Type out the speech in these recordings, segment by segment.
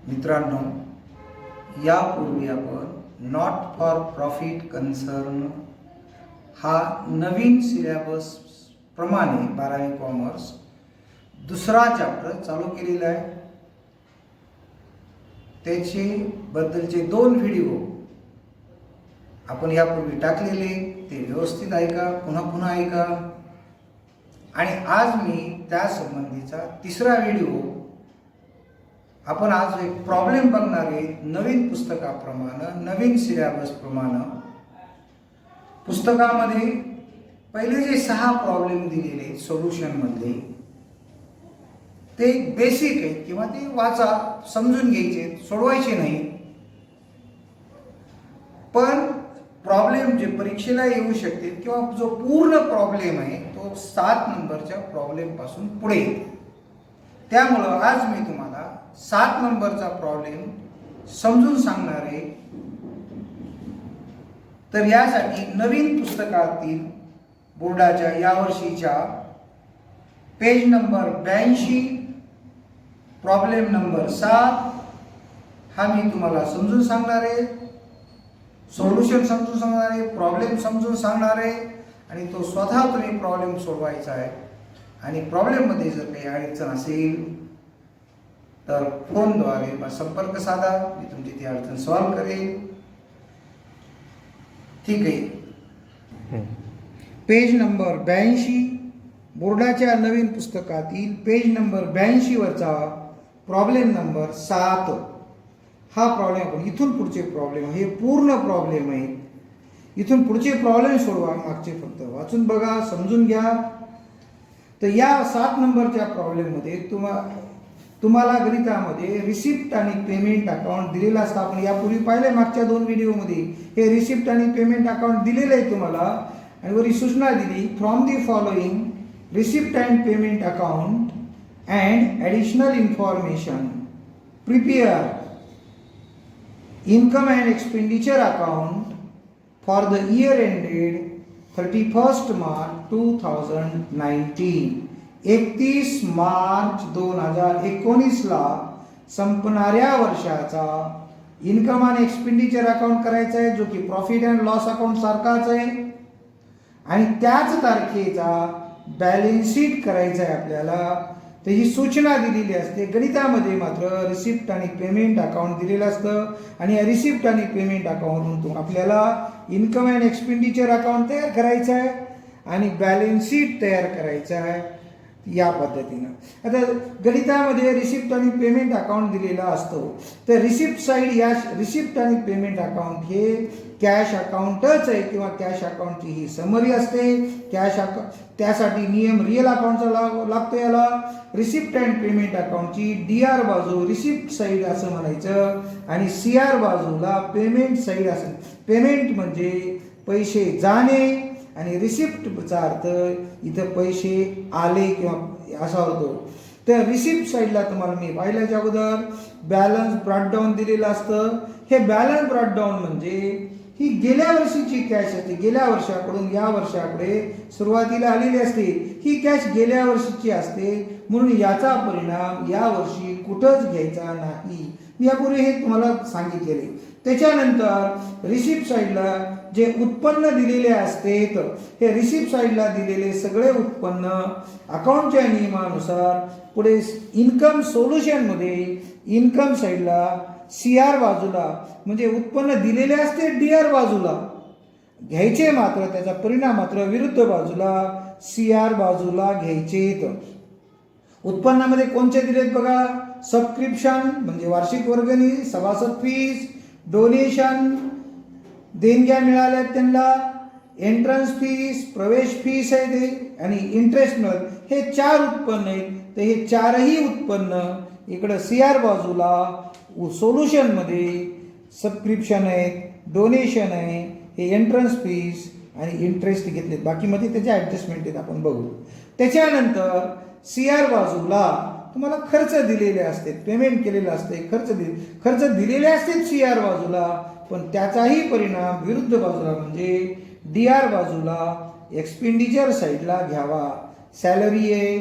मित्रांनो, यापूर्वी आपण नॉट फॉर प्रॉफिट कन्सर्न हा नवीन सिलेबस प्रमाणे 12वी कॉमर्स दुसरा चॅप्टर चालू केलेला आहे. त्याचे बद्दलचे 2 व्हिडिओ आपण यापूर्वी टाकलेले, ते व्यवस्थित ऐका, पुन्हा पुन्हा ऐका. आणि आज मी त्या संबंधीचा 3रा व्हिडिओ आपण आज एक प्रॉब्लेम बघणार आहे. नवीन पुस्तकाप्रमाणे, नवीन सिलेबस प्रमाणे पुस्तकामध्ये पहिले जे 6 प्रॉब्लेम दिलेले सोल्युशन मधले, ते बेसिक आहेत किंवा ते वाचा, समजून घ्यायचे, सोडवायचे नाही. पण प्रॉब्लेम जे परीक्षेला येऊ शकते किंवा जो पूर्ण प्रॉब्लेम आहे तो 7 नंबरच्या प्रॉब्लेम पासून पुढे. त्यामुळं आज मी तुम्हाला 7 नंबरचा प्रॉब्लेम समजून सांगणार आहे. तर यासाठी नवीन पुस्तकातील बोर्डाच्या यावर्षीच्या पेज नंबर 82 प्रॉब्लेम नंबर 7 हा मी तुम्हाला समजून सांगणार आहे. सोल्युशन समजून सांगणार आहे, प्रॉब्लेम समजून सांगणार आहे आणि तो स्वतः तुम्ही प्रॉब्लेम सोडवायचा आहे. आणि प्रॉब्लेममध्ये जर काही अडचण असेल तर फोनद्वारे संपर्क साधा, मी तुमची ती अडचण सॉल्व्ह करेल. ठीक आहे. पेज नंबर 82 बोर्डाच्या नवीन पुस्तकातील पेज नंबर 82 वरचा प्रॉब्लेम नंबर 7 हा प्रॉब्लेम आपण इथून पुढचे प्रॉब्लेम, हे पूर्ण प्रॉब्लेम आहे. इथून पुढचे प्रॉब्लेम सोडवा, मागचे फक्त वाचून बघा, समजून घ्या. तर या 7 नंबरच्या प्रॉब्लेममध्ये तुम्हाला गणितामध्ये रिसिप्ट आणि पेमेंट अकाउंट दिलेला असतं. आपण यापूर्वी पाहिले मागच्या 2 व्हिडिओमध्ये हे रिसिप्ट आणि पेमेंट अकाउंट दिलेलं आहे तुम्हाला. आणि वरी सूचना दिली, from the following receipt and payment account and additional information prepare income and expenditure account for the year ended 31 March 2019. 31 March 2019 ला संपणाऱ्या वर्षाचा इन्कम आणि एक्सपेंडिचर अकाउंट करायचा आहे, जो की प्रॉफिट अँड लॉस अकाउंट सारखाच आहे. आणि त्याच तारखेचा बॅलन्स शीट करायचा आहे आपल्याला. तर ही सूचना दिलेली असते. गणितामध्ये मात्र रिसिप्ट आणि पेमेंट अकाउंट दिलेलं असतं आणि या रिसिप्ट आणि पेमेंट अकाउंटमधून आपल्याला इन्कम अँड एक्सपेंडिचर अकाउंट तयार करायचं आहे आणि बॅलन्स शीट तयार करायचं आहे. या पद्धतीनं आता गणितामध्ये रिसिप्ट आणि पेमेंट अकाउंट दिलेला असतो. तर रिसिप्ट साईड, या रिसिप्ट आणि पेमेंट अकाउंट हे कॅश अकाउंटच आहे किंवा कॅश अकाउंटची ही समरी असते. कॅश अकाउंट त्यासाठी नियम रिअल अकाउंटचा लागतो. याला रिसिप्ट अँड पेमेंट अकाउंटची DR बाजू रिसिप्ट साईड असं म्हणायचं आणि CR बाजूला पेमेंट साईड असं. पेमेंट म्हणजे पैसे जाणे आणि रिसिप्टचा अर्थ इथं पैसे आले किंवा असा होतो. तर रिसिप्ट साईडला तुम्हाला मी पाहिल्याच्या अगोदर बॅलन्स ब्रॉडडाऊन दिलेलं असतं. हे बॅलन्स ब्रॉडडाऊन म्हणजे ही गेल्या वर्षीची कॅश असते. गेल्या वर्षाकडून या वर्षाकडे सुरुवातीला आलेली असते. ही कॅश गेल्या वर्षीची असते, म्हणून याचा परिणाम या वर्षी कुठंच घ्यायचा नाही. मी यापूर्वी हे तुम्हाला सांगितलेले. त्याच्यानंतर रिसिप्ट साईडला जे उत्पन्न दिलेले असते, हे रिसिप्ट साईडला दिलेले सगळे उत्पन्न अकाउंटच्या नियमानुसार पुढे इन्कम सोल्युशनमध्ये इन्कम साईडला CR बाजूला म्हणजे उत्पन्न दिलेले असते DR बाजूला घ्यायचे, मात्र त्याचा परिणाम मात्र विरुद्ध बाजूला CR बाजूला घ्यायचे. उत्पन्नामध्ये कोणते दिलेत बघा. सबस्क्रिप्शन म्हणजे वार्षिक वर्गणी, सभासद फीस, डोनेशन देणग्या मिळाल्या त्यांना, एंट्रन्स फीस प्रवेश फीस आहे ते, आणि इंटरेस्ट मिळत. हे 4 उत्पन्न आहेत. तर हे 4ही उत्पन्न इकडं CR बाजूला सोल्युशनमध्ये सबस्क्रिप्शन आहेत, डोनेशन आहे, हे एंट्रन्स फीस आणि इंटरेस्ट घेतलेत. बाकीमध्ये त्याचे ॲडजस्टमेंट आहेत, आपण बघू. त्याच्यानंतर CR बाजूला तुम्हाला खर्च दिलेले असते, पेमेंट केलेलं असते, खर्च दिलेले असते CR बाजूला, पण त्याचाही परिणाम विरुद्ध बाजूला म्हणजे DR बाजूला एक्सपेंडिचर साईडला घ्यावा. सॅलरी आहे,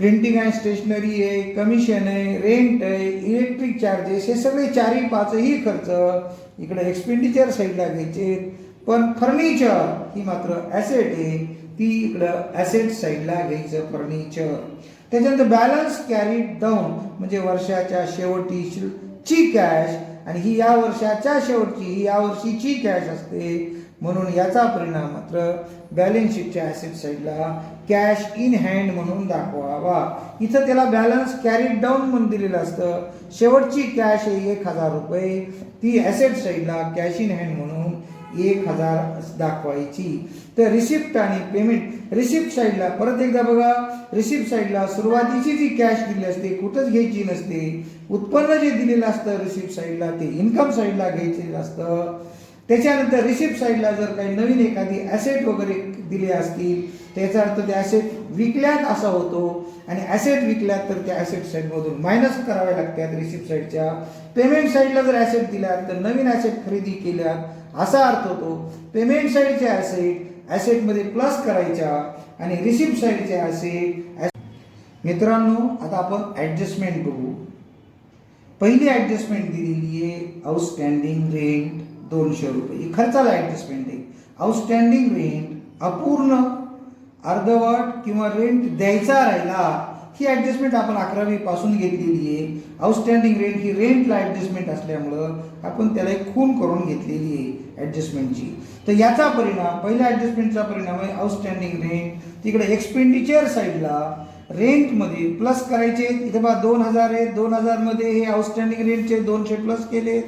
प्रिंटिंग अँड स्टेशनरी आहे, कमिशन आहे, रेंट आहे, इलेक्ट्रिक चार्जेस, हे सगळे चारही पाचही खर्च इकडे एक्सपेंडिचर साईडला घ्यायचे. पण फर्निचर ही मात्र ॲसेट आहे, ती इकडं ॲसेट साईडला घ्यायचं फर्निचर. त्याच्यानंतर बॅलन्स कॅरीड डाऊन म्हणजे वर्षाच्या शेवटीची कॅश, आणि ही या वर्षाच्या शेवटची, ही या वर्षीची कॅश असते. म्हणून याचा परिणाम मात्र बॅलन्स शीटच्या ॲसेट साईडला कॅश इन हँड म्हणून दाखवावा. इथं त्याला बॅलन्स कॅरीड डाऊन म्हणून दिलेलं असतं. शेवटची कॅश आहे 1000 रुपये, ती ॲसेट साईडला कॅश इन हँड म्हणून 1000 दाखवायची. तर रिसिप्ट आणि पेमेंट, रिसिप्ट साईडला परत एकदा बघा, रिसिप्ट साईडला सुरुवातीची जी कॅश दिली असते कुठंच घ्यायची नसते. उत्पन्न जे दिलेलं असतं रिसिप्ट साईडला ते इन्कम साईडला घ्यायचं असतं. त्याच्यानंतर रिसिप्ट साईडला जर काही नवीन एखादी ॲसेट वगैरे दिले असतील त्याचा अर्थ ते ॲसेट विकल्यात असा होतो, आणि ॲसेट विकल्यात तर त्या ॲसेट साईडमधून मायनस कराव्या लागतात रिसिप्ट साईडच्या. पेमेंट साईडला जर ॲसेट दिल्यात तर नवीन ॲसेट खरेदी केल्यात असा अर्थ होतो. पेमेंट साईडच्या ॲसेटमध्ये प्लस करायच्या आणि रिसिप्ट साईडच्या ॲसेट. मित्रांनो, आता आपण ॲडजस्टमेंट बघू. पहिली ॲडजस्टमेंट दिलेली आहे आउटस्टँडिंग रेंट 200 रुपये, ही खर्चाला ॲडजस्टमेंट आहे. आउटस्टँडिंग रेंट अपूर्ण, अर्धवट किंवा रेंट द्यायचा राहिला, ही ॲडजस्टमेंट आपण 11वी पासून घेतलेली आहे. आउटस्टँडिंग रेंट ही रेंटला ॲडजस्टमेंट असल्यामुळं आपण त्याला एक खूण करून घेतलेली आहे ॲडजस्टमेंटची. तर याचा परिणाम, पहिल्या ॲडजस्टमेंटचा परिणाम आहे आउटस्टँडिंग रेंट. तिकडे एक्सपेंडिचर साईडला रेंटमध्ये प्लस करायचे. इथे बघा 2000 आहे, 2000 मध्ये हे आउटस्टँडिंग रेंटचे 200 प्लस केले,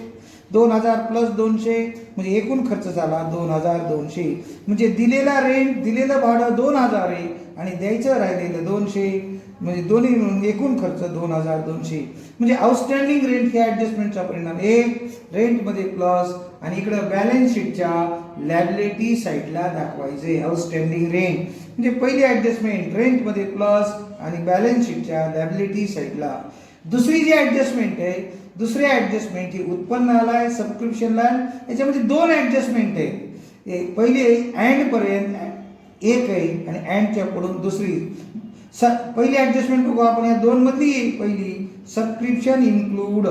2000 प्लस 200 म्हणजे एकूण खर्च झाला 2200. म्हणजे दिलेला रेंट, दिलेलं भाडं 2000 आहे आणि द्यायचं राहिलेलं 200, म्हणजे दोन्ही मिळून एकूण खर्च 2200. म्हणजे आउटस्टँडिंग रेंट ह्या ॲडजस्टमेंटचा परिणाम एक, रेंटमध्ये प्लस, आणि इकडं बॅलन्स शीटच्या लॅबिलिटी साईडला दाखवायचे आउटस्टँडिंग रेंट. म्हणजे पहिली ॲडजस्टमेंट रेंटमध्ये प्लस आणि बॅलन्स शीटच्या लॅबिलिटी साईडला. दुसरी जी ॲडजस्टमेंट आहे, दुसरी ॲडजस्टमेंट ही उत्पन्नाला आहे, सबस्क्रिप्शनला आहे. याच्यामध्ये 2 ॲडजस्टमेंट आहे. पहिली अँड पर्यंत एक आहे आणि अँडच्या पुढून दुसरी. पहिली ॲडजस्टमेंट बघू आपण, या 2 मधली पहिली, subscription include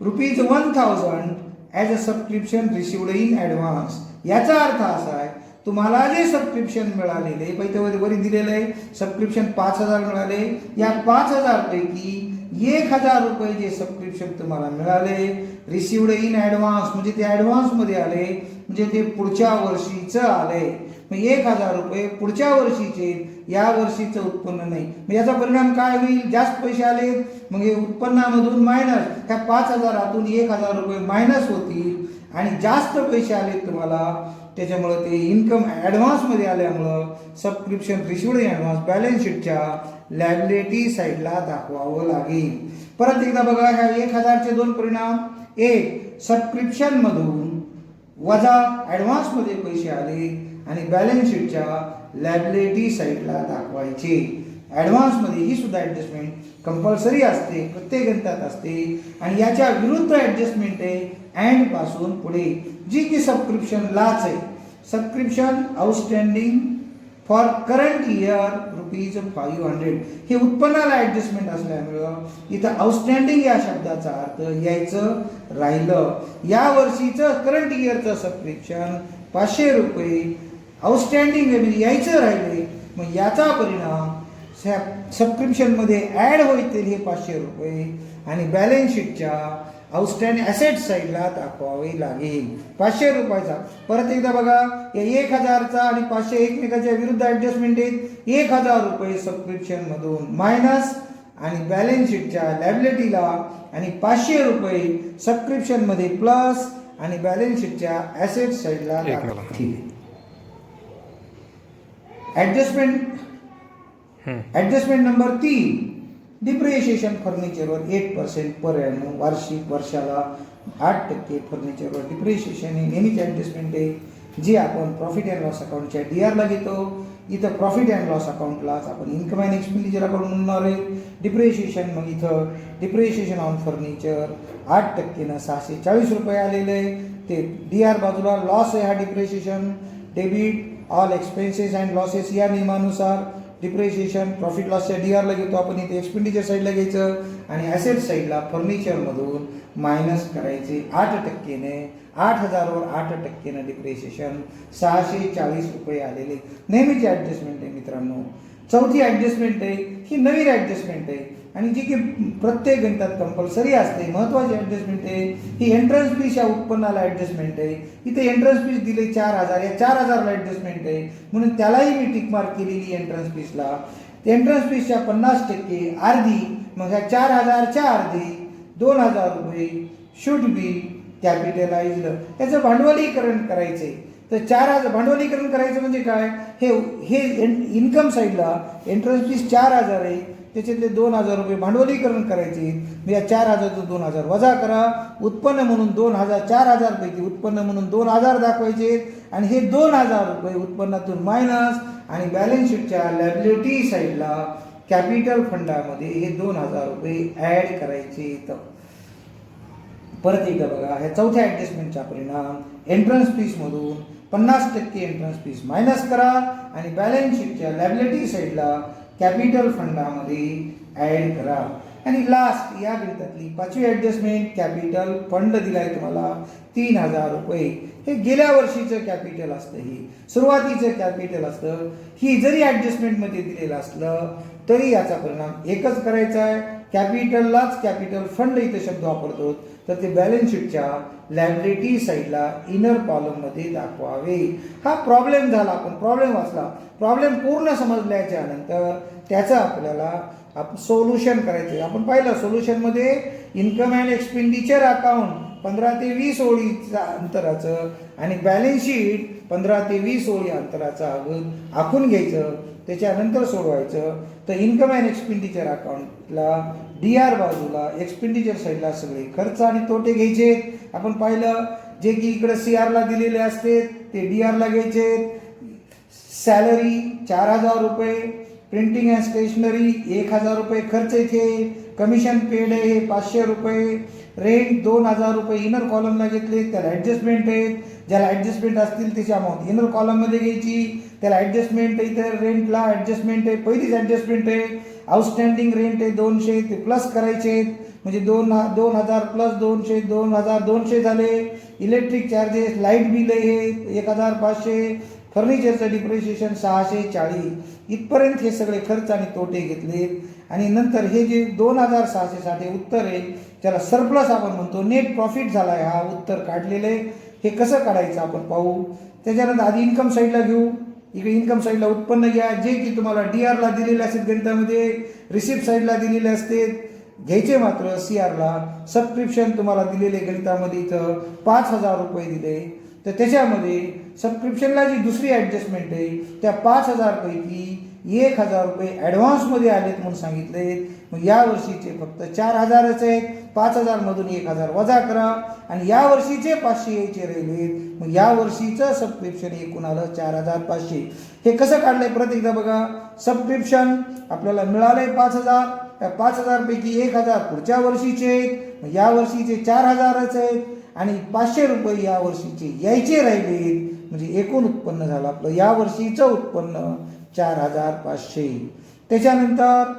₹1000 as a subscription received in advance. याचा अर्थ असा आहे, तुम्हाला जे सबस्क्रिप्शन मिळालेले, पहिल्या वरी दिलेलं आहे सबस्क्रिप्शन 5000 मिळाले, या 5000 पैकी 1000 रुपये जे सबस्क्रिप्शन तुम्हाला मिळाले रिसिव्ड इन ॲडव्हान्स, म्हणजे ते ॲडव्हान्समध्ये आले, म्हणजे ते पुढच्या वर्षीचं आले. मग 1000 रुपये पुढच्या वर्षीचे, या वर्षीचं उत्पन्न नाही. मग याचा परिणाम काय होईल, जास्त पैसे आले मग हे उत्पन्नामधून मायनस, त्या 5000तून 1000 रुपये मायनस होतील, आणि जास्त पैसे आले तुम्हाला, त्याच्यामुळं ते इन्कम ॲडव्हान्समध्ये आल्यामुळं subscription received in advance balance शीटच्या लॅबिलिटी साईडला दाखवावं लागेल. परत एकदा बघा, ह्या 1000चे 2 परिणाम. एक, सबस्क्रिप्शनमधून वजा ॲडव्हान्समध्ये पैसे आले आणि बॅलन्स शीटच्या लॅबिलिटी साईडला दाखवायचे. ॲडव्हान्समध्ये ही सुद्धा ॲडजस्टमेंट कंपल्सरी असते, प्रत्येक गणितात असते. आणि याच्या विरुद्ध ॲडजस्टमेंट आहे अँड पासून पुढे, जी की सबस्क्रिप्शनलाच आहे. Subscription outstanding for current year ₹500. हे उत्पन्नाला ॲडजस्टमेंट असल्यामुळं इथं आउटस्टँडिंग या शब्दाचा अर्थ यायचं राहिलं. या वर्षीचं करंट इयरचं सबस्क्रिप्शन ₹500 आउटस्टँडिंग म्हणजे यायचं राहिले. मग याचा परिणाम सबस्क्रिप्शनमध्ये ॲड होतील हे ₹500 आणि बॅलन्स शीटच्या आउटस्टँडिंग ॲसेट साईडला दाखवावे लागेल ₹500. परत एकदा बघा, या 1000चा आणि 500 एकमेकाच्या विरुद्ध ॲडजस्टमेंट आहेत. ₹1000 सबस्क्रिप्शनमधून मायनस आणि बॅलन्स शीटच्या लॅबिलिटीला, आणि ₹500 सबस्क्रिप्शनमध्ये प्लस आणि बॅलन्स शीटच्या ॲसेट साईडला. ठीक आहे. ॲडजस्टमेंट नंबर 3, डिप्रिशिएशन फर्निचरवर 8% पर ॲनम, वार्षिक वर्षाला 8% फर्निचरवर डिप्रिशिएशन ही नेहमीची ॲडजस्टमेंट आहे, जी आपण प्रॉफिट अँड लॉस अकाउंटच्या DRला घेतो. इथं प्रॉफिट अँड लॉस अकाउंटलाच आपण इन्कम अँड एक्सपेंडिचर अकाउंट म्हणणार आहे. डिप्रिशिएशन, मग इथं डिप्रिशिएशन ऑन फर्निचर 8%नं ₹640 आलेलं आहे. ते DR बाजूला लॉस आहे हा depreciation. Debit all expenses and losses या नियमानुसार डिप्रिशिएशन प्रॉफिट लॉसच्या डीआरला घेतो आपण, इथे एक्सपेंडिचर साईडला घ्यायचं आणि ॲसेट साईडला फर्निचरमधून मायनस करायचे 8%ने. 8,000वर 8%ने डिप्रिशिएशन 640 रुपये आलेले. नेहमीची ॲडजस्टमेंट आहे मित्रांनो. चौथी ॲडजस्टमेंट आहे ही नवीन ॲडजस्टमेंट आहे आणि जी की प्रत्येक गणितात कंपल्सरी असते. महत्त्वाची ॲडजस्टमेंट आहे ही एंट्रन्स फीच्या उत्पन्नाला ॲडजस्टमेंट आहे. इथे एंट्रन्स फीस दिले 4,000, या 4,000ला ॲडजस्टमेंट आहे म्हणून त्यालाही मी टिक मार्क केलेली एंट्रन्स फीसला. एंट्रन्स फीसच्या 50% अर्धी, मग ह्या 4,000च्या अर्धी 2,000 रुपये शुड बी कॅपिटलाइज्ड. याचं भांडवलीकरण करायचे. तर 4,000 भांडवलीकरण करायचं म्हणजे काय, हे इन्कम साईडला एंट्रन्स फीस 4,000 आहे, त्याच्यातले 2,000 रुपये भांडवलीकरण करायचे. या 4,000चं 2,000 वजा करा. उत्पन्न म्हणून 2,000, 4,000 पैकी उत्पन्न म्हणून 2,000 दाखवायचे आणि हे 2,000 रुपये उत्पन्नातून मायनस आणि बॅलन्स शीटच्या लॅबिलिटी साईडला कॅपिटल फंडामध्ये हे 2,000 रुपये ॲड करायचे. तर परत एकदा बघा, ह्या चौथ्या ॲडजस्टमेंटचा परिणाम एंट्रन्स फीसमधून 50% एंट्रन्स फीस मायनस करा आणि बॅलन्स शीटच्या लॅबिलिटी साईडला कॅपिटल फंडामध्ये ॲड करा. आणि लास्ट या गणितातली 5वी ॲडजस्टमेंट कॅपिटल फंड दिलाय तुम्हाला 3,000 रुपये. हे गेल्या वर्षीचं कॅपिटल असतं, ही सुरुवातीचं कॅपिटल असतं. ही जरी ॲडजस्टमेंटमध्ये दिलेलं असलं तरी याचा परिणाम एकच करायचा आहे. कॅपिटललाच कॅपिटल फंड इथे शब्द वापरतो तर ते बॅलन्स शीटच्या लॅबिलिटी साईडला इनर कॉलममध्ये दाखवावे. हा प्रॉब्लेम झाला. आपण प्रॉब्लेम वाचला. प्रॉब्लेम पूर्ण समजल्याच्या नंतर त्याचं आपल्याला सोल्युशन करायचं. आपण पाहिलं सोल्युशनमध्ये इन्कम अँड एक्सपेंडिचर अकाउंट 15 ते 20 ओळीचा अंतराचं आणि बॅलन्स शीट 15 ते 20 ओळी अंतराचं आखून घ्यायचं, त्याच्यानंतर सोडवायचं. तर इन्कम अँड एक्सपेंडिचर अकाउंटला डीआर बाजूला एक्सपेंडिचर साईडला सगळे खर्च आणि तोटे घ्यायचे. आपण पाहिलं जे की इकडे सीआरला दिलेले असते ते डीआरला घ्यायचे. सॅलरी 4,000 रुपये, प्रिंटिंग अँड स्टेशनरी 1,000 रुपये खर्च इथे, कमिशन पेड आहे हे 500 रुपये, रेंट 2,000 रुपये इनर कॉलमला घेतले. त्याला ॲडजस्टमेंट आहेत, ज्याला ॲडजस्टमेंट असतील त्याची अमाऊंट इनर कॉलममध्ये घ्यायची. त्याला ॲडजस्टमेंट आहे, इथे रेंटला ॲडजस्टमेंट आहे, पहिलीच ॲडजस्टमेंट आहे. आउटस्टँडिंग रेंट आहे 200, ते प्लस करायचे म्हणजे 2,000 प्लस 200, 2,200 झाले. इलेक्ट्रिक चार्जेस, लाईट बिल आहे 1,500, फर्निचरचं डिप्रिशिएशन 640. इथपर्यंत हे सगळे खर्च आणि तोटे घेतले. आणि नंतर हे जे 2,660 उत्तर आहे त्याला सरप्लस आपण म्हणतो. नेट प्रॉफिट झाला आहे हा उत्तर काढलेले. हे कसं काढायचं आपण पाहू. त्याच्यानंतर आधी इन्कम साईडला घेऊ. इकडे इन्कम साईडला उत्पन्न घ्या जे की तुम्हाला डीआरला दिलेले असतात गणितामध्ये, रिसिप्ट साईडला दिलेले असते घ्यायचे. मात्र सीआरला सबस्क्रिप्शन तुम्हाला दिलेले गणितामध्ये इथं 5,000 रुपये दिले. तर त्याच्यामध्ये सबस्क्रिप्शनला जी दुसरी ॲडजस्टमेंट आहे त्या 5,000 पैकी 1,000 रुपये ॲडव्हान्समध्ये आलेत म्हणून सांगितले. मग या वर्षीचे फक्त 4,000च आहेत. 5,000मधून 1,000 वजा करा आणि या वर्षीचे 500 यायचे राहिलेत. मग या वर्षीचं सबस्क्रिप्शन एकूण आलं 4,500. हे कसं काढलंय परत एकदा बघा. सबस्क्रिप्शन आपल्याला मिळालंय 5,000. त्या 5,000 पैकी 1,000 पुढच्या वर्षीचे आहेत. मग या वर्षीचे 4,000च आहेत आणि 500 रुपये या वर्षीचे यायचे राहिलेत. म्हणजे एकूण उत्पन्न झालं आपलं या वर्षीचं उत्पन्न 4,500. त्याच्यानंतर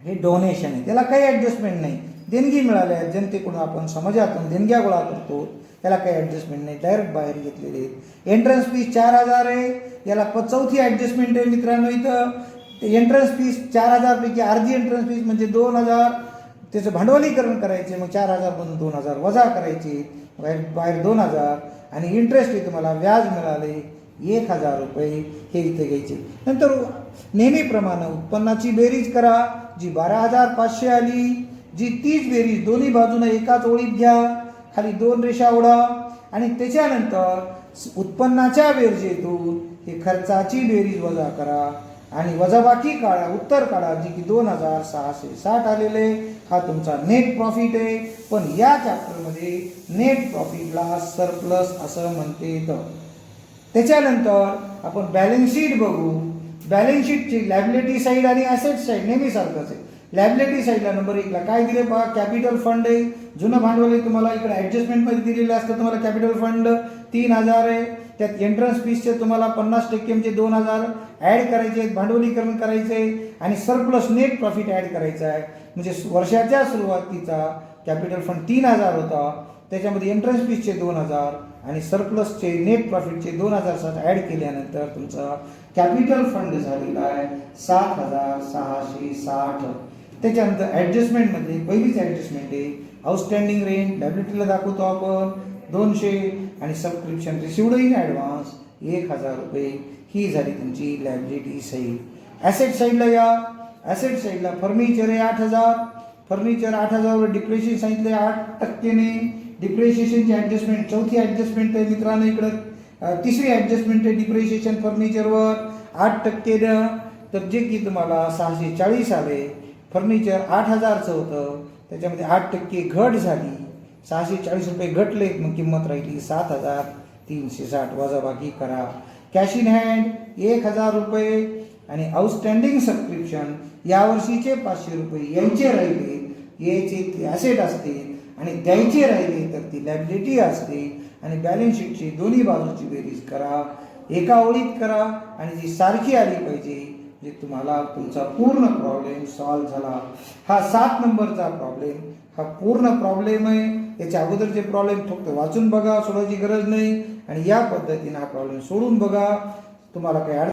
हे डोनेशन आहे, त्याला काही ॲडजस्टमेंट नाही. देणगी मिळाल्या जनतेकडून, आपण समाजातून देणग्या गोळा करतो, त्याला काही ॲडजस्टमेंट नाही, डायरेक्ट बाहेर घेतलेले. एंट्रन्स फीस 4,000 आहे. याला चौथी ॲडजस्टमेंट आहे मित्रांनो. इथं एंट्रन्स फीस 4,000 पैकी अर्धी एंट्रन्स फीस म्हणजे 2,000 त्याचं भांडवलीकरण करायचे. मग 4,000मधून 2,000 वजा करायचे, बाहेर 2,000 आणि इंटरेस्ट आहे तुम्हाला व्याज मिळाले 1,000 रुपये हे इथे घ्यायचे. नंतर नेहमीप्रमाणे उत्पन्नाची बेरीज करा जी 12,500 आली. जी तीच बेरीज दोन्ही बाजूने एकाच ओळीत घ्या, खाली 2 रेषा ओढा आणि त्याच्यानंतर उत्पन्नाच्या बेरजेतून हे खर्चाची बेरीज वजा करा आणि वजाबाकी काढा, उत्तर काढा जी की 2,660 आलेले. हा तुमचा नेट प्रॉफिट आहे. पण या चॅप्टरमध्ये नेट प्रॉफिटला सरप्लस असं म्हणते. त्याच्यानंतर आपण बॅलन्स शीट बघू. बॅलन्स शीटची लॅबिलिटी साईड आणि ॲसेट साईड नेहमी सारखंच आहे. लॅबिलिटी साईडला नंबर 1ला काय दिले पहा, कॅपिटल फंड आहे, जुनं भांडवल आहे. तुम्हाला इकडे ॲडजस्टमेंटमध्ये दिलेलं असतं तुम्हाला कॅपिटल फंड 3,000 आहे. त्यात एंट्रन्स फीसचे तुम्हाला 50% 2,000 ॲड करायचे आहेत, भांडवलीकरण करायचे आहे आणि सरप्लस नेट प्रॉफिट ॲड करायचं आहे. म्हणजे वर्षाच्या सुरुवातीचा कॅपिटल फंड 3,000 होता, त्याच्यामध्ये एंट्रन्स फीसचे 2,000 आणि सरप्लसचे नेट प्रॉफिटचे 2,000 ॲड केल्यानंतर तुमचा कॅपिटल फंड झालेला आहे 7,660. त्याच्यानंतर ॲडजस्टमेंटमध्ये पहिलीच ॲडजस्टमेंट आहे आउटस्टँडिंग रेंट, लायबिलिटीला दाखवतो आपण 200 आणि सबस्क्रिप्शन रिसिव्ड इन ॲडव्हान्स 1,000 रुपये. ही झाली तुमची लायबिलिटी साईड. ॲसेट साईडला या. ॲसेट साईडला फर्निचर आहे 8,000. फर्निचर 8,000वर डिप्रेशिएशन सांगितलं 8%ने. डिप्रेशिएशनची ॲडजस्टमेंट चौथी ॲडजस्टमेंट आहे मित्रांनो. इकडं तिसरी ॲडजस्टमेंट आहे डिप्रेशिएशन फर्निचरवर 8%. तर जे की तुम्हाला 640 आले. फर्निचर 8,000चं होतं, त्याच्यामध्ये 8% घट झाली, 640 रुपये घटले, मग किंमत राहिली 7,360. वजाबाकी करा. कॅश इन हँड 1,000 रुपये आणि आउटस्टँडिंग सबस्क्रिप्शन यावर्षीचे 500 रुपये यायचे राहिले, यायचे ते ॲसेट असते आणि द्यायचे राहिले तर ती लायबिलिटी असते. आणि बॅलन्स शीटची दोन्ही बाजूची बेरीज करा, एका ओळीत करा आणि जी सारखी आली पाहिजे, जे तुम्हाला तुमचा पूर्ण प्रॉब्लेम सॉल्व्ह झाला. हा 7 नंबरचा प्रॉब्लेम हा पूर्ण प्रॉब्लेम आहे. याच्या अगोदरचे प्रॉब्लेम फक्त वाचून बघा, सोडवायची गरज नाही आणि या पद्धतीने हा प्रॉब्लेम सोडून बघा. तुम्हाला काही